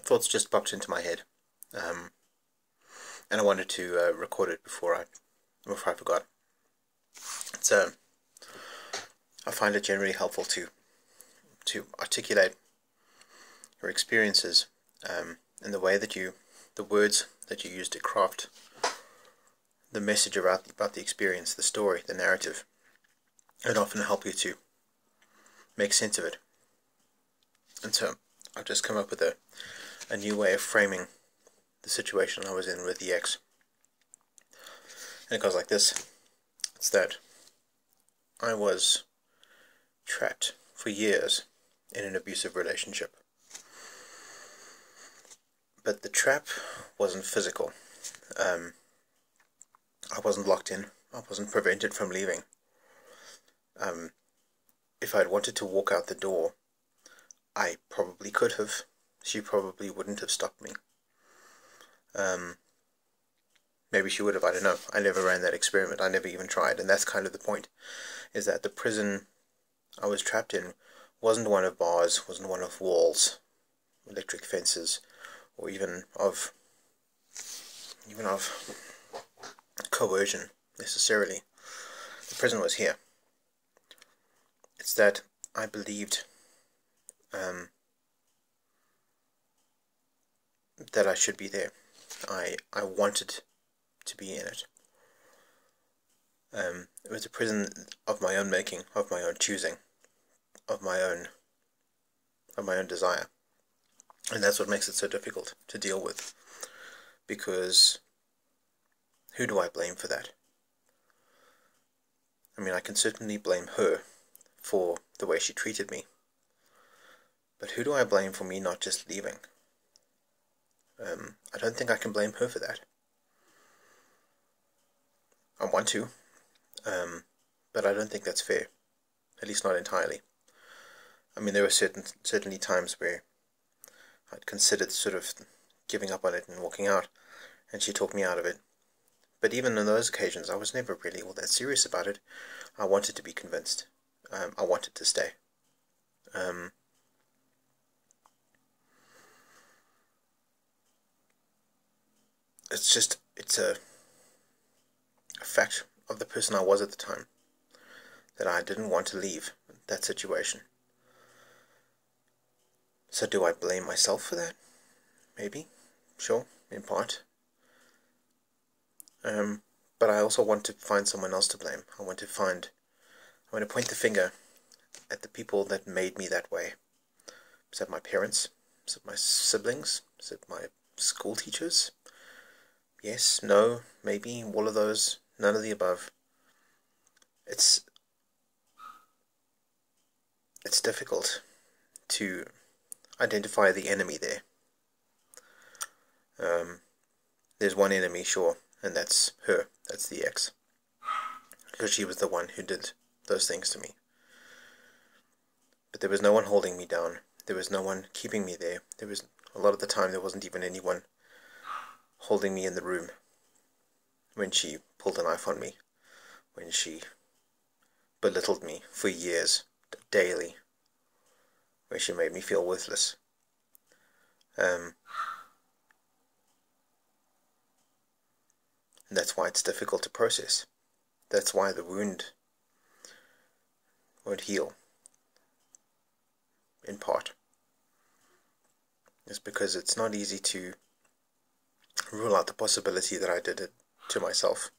thoughts just popped into my head, and I wanted to record it before I forgot. It's I find it generally helpful to articulate your experiences, and the words that you use to craft the message about the experience, the story, the narrative. It often help you to make sense of it. And so I've just come up with a new way of framing the situation I was in with the ex. And it goes like this. It's that I was trapped for years in an abusive relationship. But the trap wasn't physical. I wasn't locked in. I wasn't prevented from leaving. If I'd wanted to walk out the door, I probably could have. She probably wouldn't have stopped me. Maybe she would have, I don't know. I never ran that experiment. I never even tried. And that's kind of the point, is that the prison I was trapped in wasn't one of bars, wasn't one of walls, electric fences, or even of coercion, necessarily. The prison was here. It's that I believed that I should be there. I wanted to be in it. It was a prison of my own making, of my own choosing, of my own desire. And that's what makes it so difficult to deal with. Because who do I blame for that? I mean, I can certainly blame her for the way she treated me. But who do I blame for me not just leaving? I don't think I can blame her for that. I want to, but I don't think that's fair. At least not entirely. I mean, there were certainly times where I'd considered sort of giving up on it and walking out, and she talked me out of it. But even on those occasions, I was never really all that serious about it. I wanted to be convinced. I wanted to stay. It's a fact of the person I was at the time, that I didn't want to leave that situation. So do I blame myself for that? Maybe. Sure, in part. But I also want to find someone else to blame. I want to point the finger at the people that made me that way. Is that my parents? Is it my siblings? Is it my school teachers? Yes, no, maybe, all of those, none of the above. It's difficult to identify the enemy there. There's one enemy, sure, and that's her, that's the ex. Because she was the one who did those things to me. But there was no one holding me down. There was no one keeping me there. A lot of the time, there wasn't even anyone holding me in the room when she pulled a knife on me, when she belittled me for years, daily, when she made me feel worthless. And that's why it's difficult to process. That's why the wound won't heal, in part. It's because it's not easy to rule out the possibility that I did it to myself,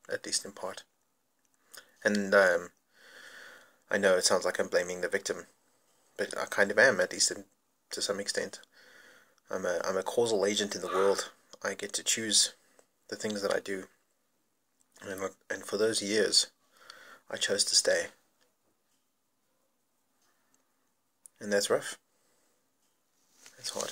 at least in part. And I know it sounds like I'm blaming the victim, but I kind of am, at least to some extent. I'm a causal agent in the world. I get to choose the things that I do, and for those years, I chose to stay. And that's rough. That's hard.